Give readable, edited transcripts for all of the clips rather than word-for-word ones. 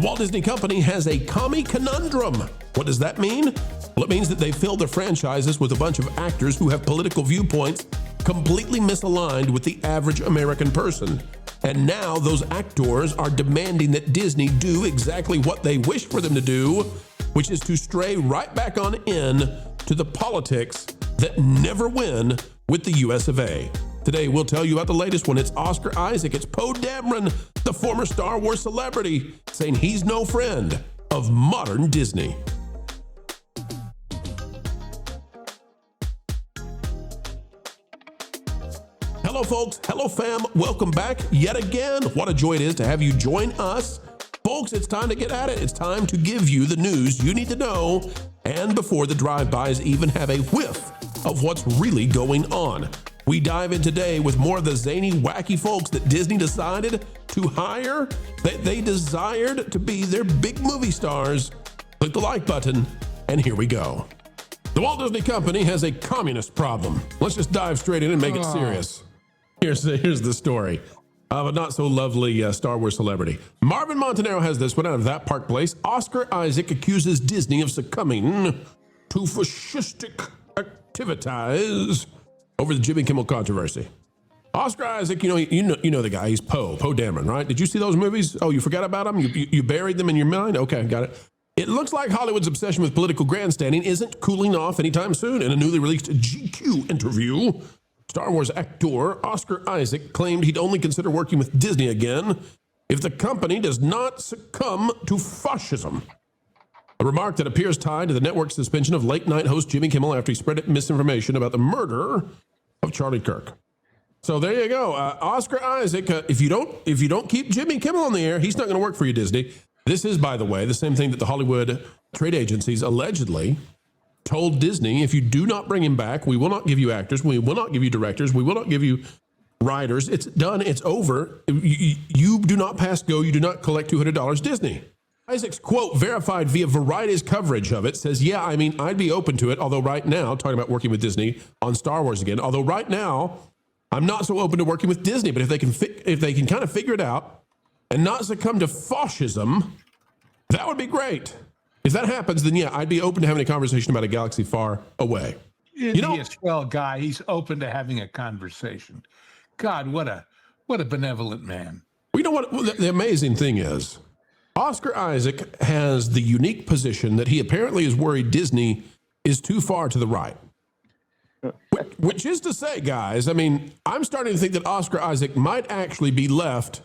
Walt Disney Company has a commie conundrum. What does that mean? Well, it means that they filled their franchises with a bunch of actors who have political viewpoints completely misaligned with the average American person. And now those actors are demanding that Disney do exactly what they wish for them to do, which is to stray right back on in to the politics that never win with the US of A. Today, we'll tell you about the latest one. It's Oscar Isaac. It's Poe Dameron, the former Star Wars celebrity, saying he's no friend of modern Disney. Hello, folks. Hello, fam. Welcome back yet again. What a joy it is to have you join us. Folks, it's time to get at it. It's time to give you the news you need to know, and before the drive-bys even have a whiff of what's really going on. We dive in today with more of the zany, wacky folks that Disney decided to hire, that they desired to be their big movie stars. Click the like button, and here we go. The Walt Disney Company has a communist problem. Let's just dive straight in and make it serious. Here's the story of a not-so-lovely Star Wars celebrity. Marvin Montanaro has this one out of That Park Place. Oscar Isaac accuses Disney of succumbing to fascistic activities over the Jimmy Kimmel controversy. Oscar Isaac, you know the guy. He's Poe Dameron, right? Did you see those movies? Oh, you forgot about him? You buried them in your mind? Okay, got it. It looks like Hollywood's obsession with political grandstanding isn't cooling off anytime soon. In a newly released GQ interview, Star Wars actor Oscar Isaac claimed he'd only consider working with Disney again if the company does not succumb to fascism. A remark that appears tied to the network's suspension of late-night host Jimmy Kimmel after he spread misinformation about the murder of Charlie Kirk. So there you go. Oscar Isaac, if you don't keep Jimmy Kimmel on the air, he's not going to work for you, Disney. This is, by the way, the same thing that the Hollywood trade agencies allegedly told Disney: if you do not bring him back, we will not give you actors, we will not give you directors, we will not give you writers. It's done. It's over. You do not pass go. You do not collect $200, Disney. Isaac's quote, verified via Variety's coverage of it, says, yeah, I mean, I'd be open to it, although right now, talking about working with Disney on Star Wars again, although right now, I'm not so open to working with Disney, but if they can kind of figure it out and not succumb to fascism, that would be great. If that happens, then yeah, I'd be open to having a conversation about a galaxy far away. He's a swell guy. He's open to having a conversation. God, what a benevolent man. Well, you know what the amazing thing is? Oscar Isaac has the unique position that he apparently is worried Disney is too far to the right. Which is to say, guys, I mean, I'm starting to think that Oscar Isaac might actually be left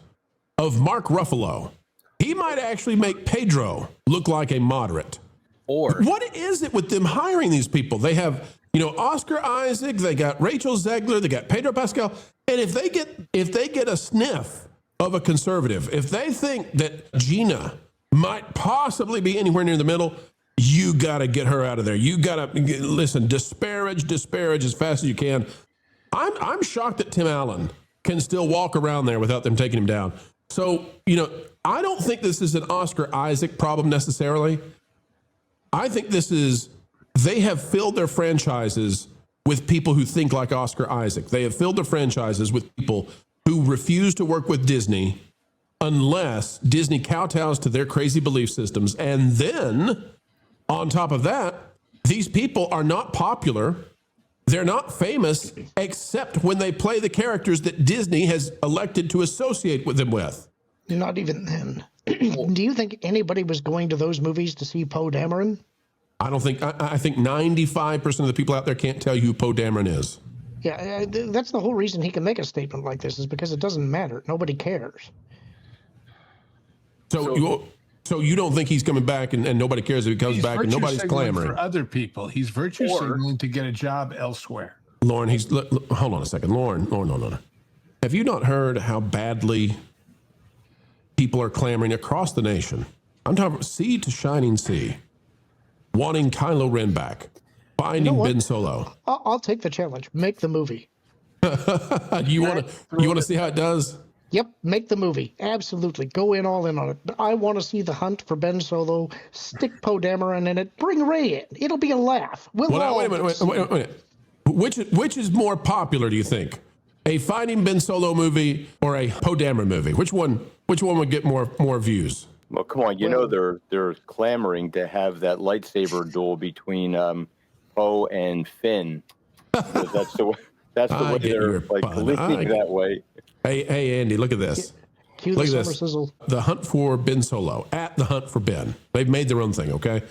of Mark Ruffalo. He might actually make Pedro look like a moderate. Or what is it with them hiring these people? They have, Oscar Isaac, they got Rachel Zegler, they got Pedro Pascal, and if they get a sniff of a conservative, if they think that Gina might possibly be anywhere near the middle, you got to get her out of there. You got to listen, disparage as fast as you can. I'm shocked that Tim Allen can still walk around there without them taking him down. So, I don't think this is an Oscar Isaac problem necessarily. I think they have filled their franchises with people who think like Oscar Isaac. They have filled their franchises with people who refuse to work with Disney unless Disney kowtows to their crazy belief systems. And then, on top of that, these people are not popular. They're not famous, except when they play the characters that Disney has elected to associate with them with. Not even then. Do you think anybody was going to those movies to see Poe Dameron? I don't think, I think 95% of the people out there can't tell you who Poe Dameron is. Yeah, that's the whole reason he can make a statement like this, is because it doesn't matter. Nobody cares. So you don't think he's coming back and nobody cares if he comes back and nobody's clamoring? For other people. He's virtue signaling to get a job elsewhere. Lauren, hold on a second. Lauren, no. Have you not heard how badly people are clamoring across the nation? I'm talking about sea to shining sea, wanting Kylo Ren back, finding Ben Solo. I'll take the challenge. Make the movie. You want to see how it does? Yep, make the movie. Absolutely. Go all in on it. But I want to see the hunt for Ben Solo. Stick Poe Dameron in it. Bring Rey in. It'll be a laugh. Wait a minute. Which is more popular, do you think? A Finding Ben Solo movie or a Poe Dameron movie? Which one would get more views? Well, come on, you know they're clamoring to have that lightsaber duel between Poe and Finn. That's the way they're like leaning that way. Hey, Andy, look at this. Cue Look the at summer this. sizzle. The Hunt for Ben Solo, at the Hunt for Ben. They've made their own thing, okay?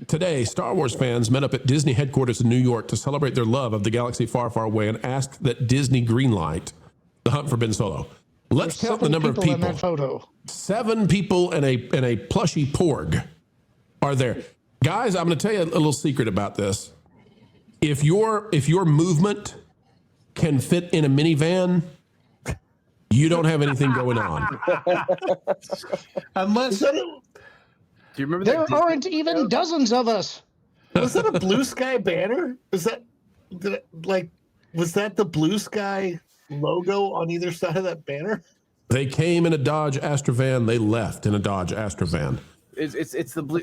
Today, Star Wars fans met up at Disney headquarters in New York to celebrate their love of the galaxy far, far away and asked that Disney greenlight the Hunt for Ben Solo. Let's count the number of people. In that photo. 7 people and a plushy porg are there. Guys, I'm going to tell you a little secret about this. If your movement can fit in a minivan, you don't have anything going on. Unless Do you remember There that aren't even dozens of us. was that a blue sky banner? Was that the blue sky logo on either side of that banner? They came in a Dodge Astrovan. They left in a Dodge Astrovan. It's the blue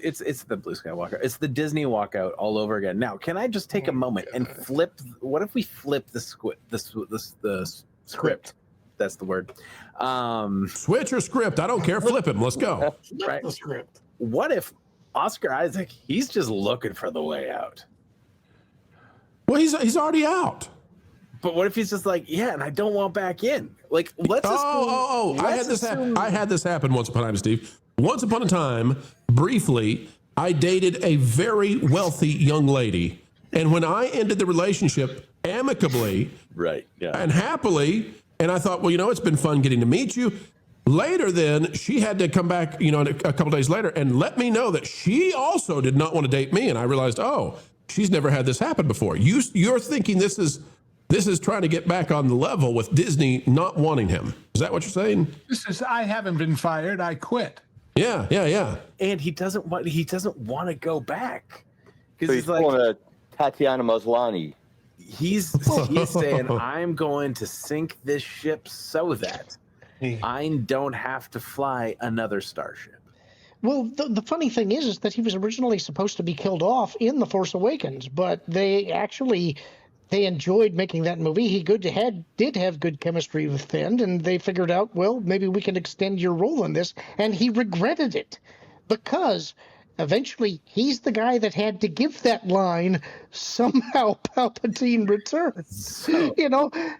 sky walkout. It's the Disney walkout all over again. Now, can I just take a moment and flip? What if we flip the script? That's the word. Switch or script? I don't care. Flip him. Let's go. Right. The script. What if Oscar Isaac? He's just looking for the way out. Well, he's already out. But what if he's just like, yeah, and I don't want back in? Like, let's I had this happen once upon a time, Steve. Once upon a time, briefly, I dated a very wealthy young lady, and when I ended the relationship amicably, right, yeah, and happily, and I thought, well, it's been fun getting to meet you. Later, then she had to come back, a couple days later, and let me know that she also did not want to date me, and I realized, she's never had this happen before. You're thinking this is trying to get back on the level with Disney not wanting him. Is that what you're saying? this is, I haven't been fired. I quit. Yeah. and he doesn't want to go back So because he's he's like, pulling a Tatiana Maslany. he's saying, I'm going to sink this ship so that I don't have to fly another starship. Well, the funny thing is that he was originally supposed to be killed off in The Force Awakens, but they enjoyed making that movie. He did have good chemistry with Finn, and they figured out, well, maybe we can extend your role in this, and he regretted it because eventually he's the guy that had to give that line, somehow Palpatine returns.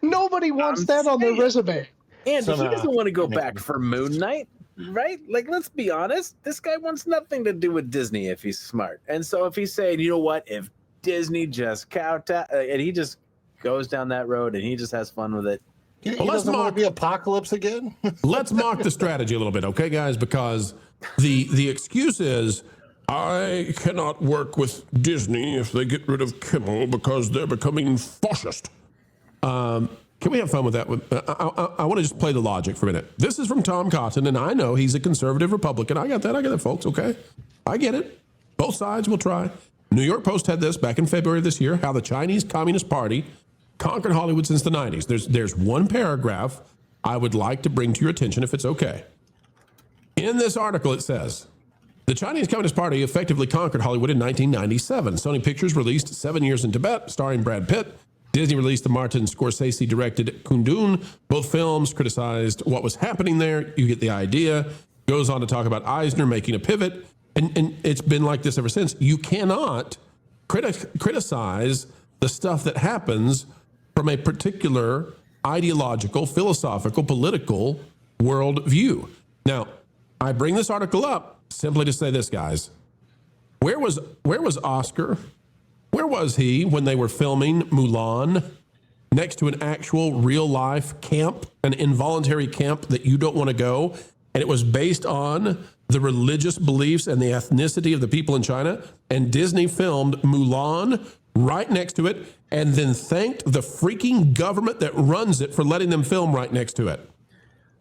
Nobody wants that on their resume. And he doesn't want to go back for Moon Knight, right? Like, let's be honest. This guy wants nothing to do with Disney if he's smart. And so if he's saying, you know what, if Disney just kowtow, and he just goes down that road and he just has fun with it. He doesn't want to be Apocalypse again? Let's mock the strategy a little bit, okay, guys? Because the excuse is, I cannot work with Disney if they get rid of Kimmel because they're becoming fascist. Can we have fun with that? I want to just play the logic for a minute. This is from Tom Cotton, and I know he's a conservative Republican. I got that, folks, okay? I get it. Both sides will try. New York Post had this back in February of this year, how the Chinese Communist Party conquered Hollywood since the 90s. There's one paragraph I would like to bring to your attention, if it's okay. In this article, it says, the Chinese Communist Party effectively conquered Hollywood in 1997. Sony Pictures released 7 Years in Tibet, starring Brad Pitt. Disney released the Martin Scorsese-directed Kundun. Both films criticized what was happening there. You get the idea. Goes on to talk about Eisner making a pivot. And it's been like this ever since. You cannot criticize the stuff that happens from a particular ideological, philosophical, political worldview. Now, I bring this article up simply to say this, guys. Where was Oscar? Where was he when they were filming Mulan next to an actual real-life camp, an involuntary camp that you don't want to go? And it was based on the religious beliefs and the ethnicity of the people in China. And Disney filmed Mulan right next to it and then thanked the freaking government that runs it for letting them film right next to it.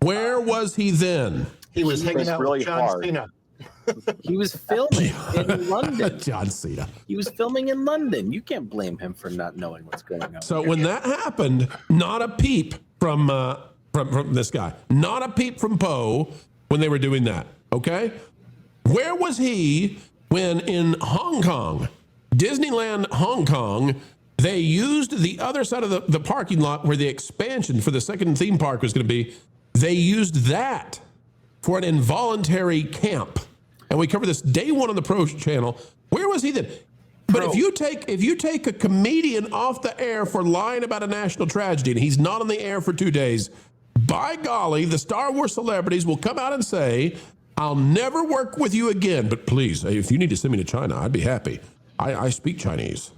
Where was he then? He was hanging out really with John hard. Cena. He was filming in London. John Cena. He was filming in London. You can't blame him for not knowing what's going on. So when that happened, not a peep from this guy, not a peep from Poe when they were doing that. Okay, where was he when in Hong Kong, Disneyland Hong Kong, they used the other side of the parking lot where the expansion for the second theme park was going to be? They used that for an involuntary camp. And we covered this day one on the Pro Channel. Where was he then? But if you take a comedian off the air for lying about a national tragedy and he's not on the air for 2 days, by golly, the Star Wars celebrities will come out and say, I'll never work with you again, but please, if you need to send me to China, I'd be happy. I speak Chinese.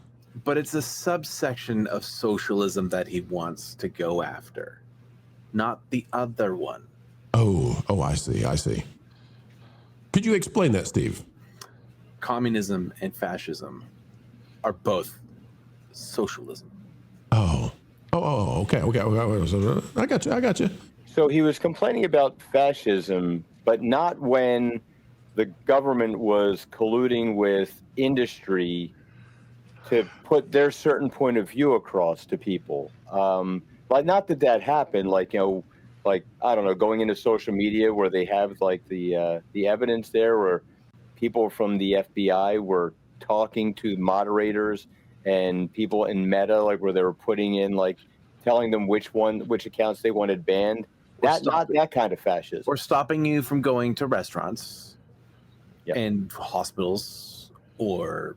But it's a subsection of socialism that he wants to go after, not the other one. Oh, I see. Could you explain that, Steve? Communism and fascism are both socialism. Okay. I got you. So he was complaining about fascism, but not when the government was colluding with industry to put their certain point of view across to people. Like, not that happened, like, I don't know, going into social media where they have like the evidence there where people from the FBI were talking to moderators and people in Meta, like where they were putting in, like telling them which accounts they wanted banned. Not that kind of fascism. Or stopping you from going to restaurants and hospitals or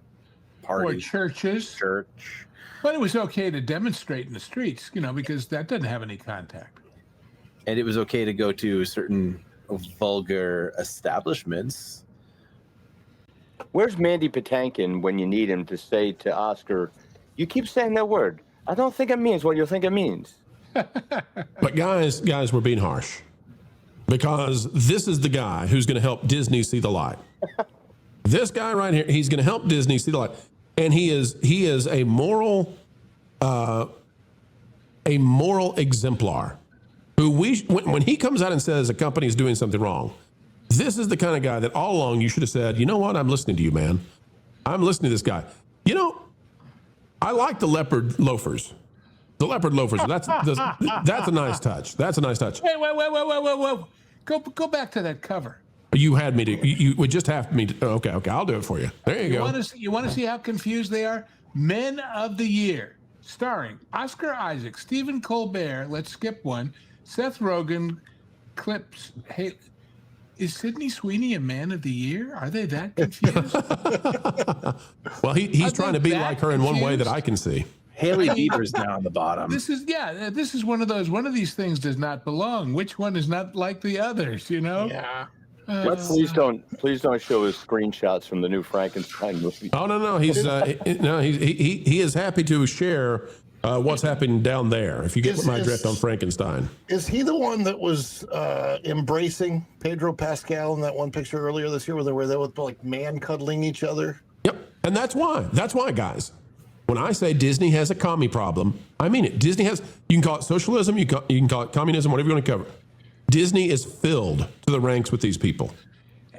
parties. Or churches. Church. But it was okay to demonstrate in the streets, because that doesn't have any contact. And it was okay to go to certain vulgar establishments. Where's Mandy Patinkin when you need him to say to Oscar, you keep saying that word. I don't think it means what you think it means. But guys, we're being harsh. Because this is the guy who's going to help Disney see the light. This guy right here, he's going to help Disney see the light. And he is a moral exemplar. Who when he comes out and says a company is doing something wrong, this is the kind of guy that all along you should have said, you know what, I'm listening to you, man. I'm listening to this guy. I like the leopard loafers. The leopard loafers. That's a nice touch. That's a nice touch. Wait. Go back to that cover. You had me to. You would just have me to. Okay. I'll do it for you. There you go. You want to see how confused they are? Men of the Year, starring Oscar Isaac, Stephen Colbert. Let's skip one. Seth Rogen, clips. Hey, is Sydney Sweeney a Man of the Year? Are they that confused? Well, he's trying to be like her in one way that I can see. Haley Bieber's down the bottom. This is one of these things does not belong. Which one is not like the others? Yeah. Please don't show us screenshots from the new Frankenstein movie. Oh no, he is happy to share what's happening down there. If you get my drift on Frankenstein, is he the one that was embracing Pedro Pascal in that one picture earlier this year, where they were there with like man cuddling each other? Yep, and that's why, guys. When I say Disney has a commie problem, I mean it. Disney has. You can call it socialism. You can call it communism. Whatever you want to cover. Disney is filled to the ranks with these people.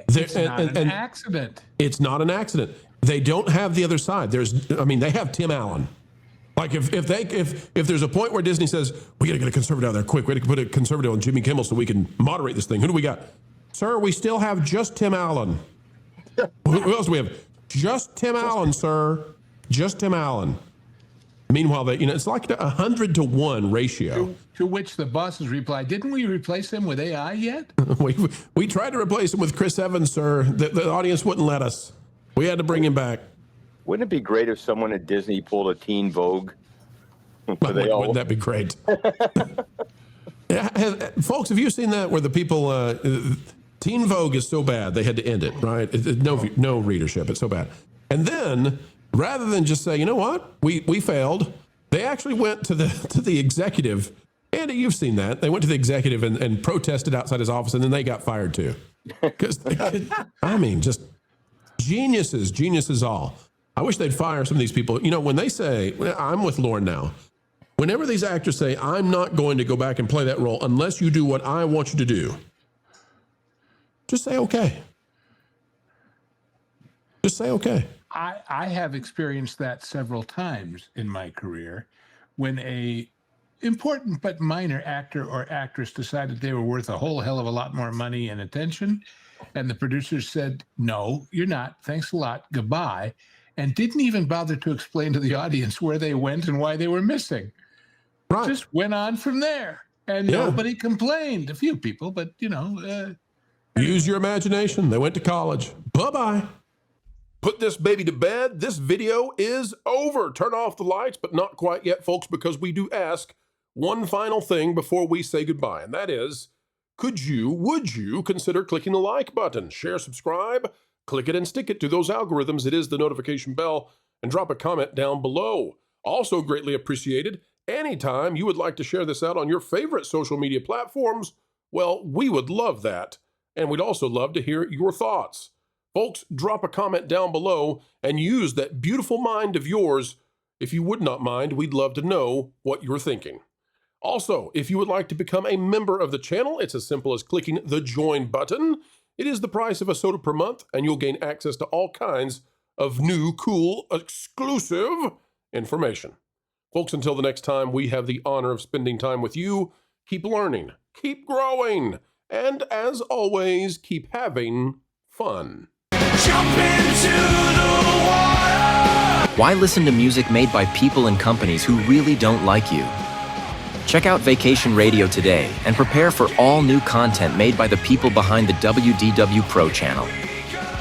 It's not an accident. It's not an accident. They don't have the other side. They have Tim Allen. Like if there's a point where Disney says, we got to get a conservative out there quick. We got to put a conservative on Jimmy Kimmel so we can moderate this thing. Who do we got? Sir, we still have just Tim Allen. Who else do we have? Just Tim Allen, sir. Just Tim Allen. Meanwhile, it's like a 100-to-1 ratio. To which the bosses replied, didn't we replace him with AI yet? we tried to replace him with Chris Evans, sir. The audience wouldn't let us. We had to bring him back. Wouldn't it be great if someone at Disney pulled a Teen Vogue? Wouldn't that be great? Folks, have you seen that where the people... Teen Vogue is so bad, they had to end it, right? No readership. It's so bad. And then... rather than just say, you know what, we failed, they actually went to the executive. Andy, you've seen that. They went to the executive and protested outside his office, and then they got fired too. Because just geniuses all. I wish they'd fire some of these people. When they say, I'm with Lauren now, whenever these actors say, I'm not going to go back and play that role unless you do what I want you to do, just say okay. Just say okay. I have experienced that several times in my career when a important but minor actor or actress decided they were worth a whole hell of a lot more money and attention. And the producers said, no, you're not. Thanks a lot. Goodbye. And didn't even bother to explain to the audience where they went and why they were missing. Just went on from there. And nobody complained. A few people, but, Use your imagination. They went to college. Bye-bye. Put this baby to bed. This video is over. Turn off the lights, but not quite yet, folks, because we do ask one final thing before we say goodbye, and that is, would you consider clicking the like button? Share, subscribe, click it and stick it to those algorithms. It is the notification bell, and drop a comment down below. Also greatly appreciated, anytime you would like to share this out on your favorite social media platforms, well, we would love that. And we'd also love to hear your thoughts. Folks, drop a comment down below and use that beautiful mind of yours. If you would not mind, we'd love to know what you're thinking. Also, if you would like to become a member of the channel, it's as simple as clicking the join button. It is the price of a soda per month, and you'll gain access to all kinds of new, cool, exclusive information. Folks, until the next time we have the honor of spending time with you, keep learning, keep growing, and as always, keep having fun. Jump into the water! Why listen to music made by people and companies who really don't like you? Check out Vacation Radio today and prepare for all new content made by the people behind the WDW Pro Channel.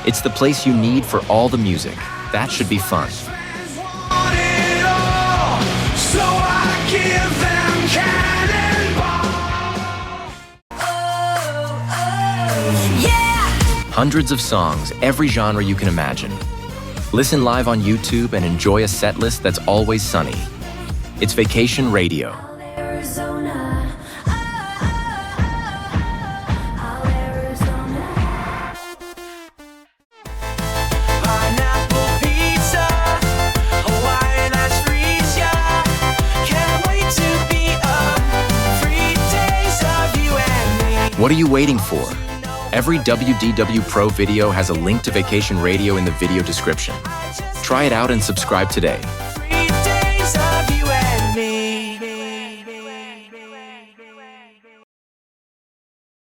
It's the place you need for all the music. That should be fun. Hundreds of songs, every genre you can imagine. Listen live on YouTube and enjoy a set list that's always sunny. It's Vacation Radio. What are you waiting for? Every WDW Pro video has a link to Vacation Radio in the video description. Try it out and subscribe today.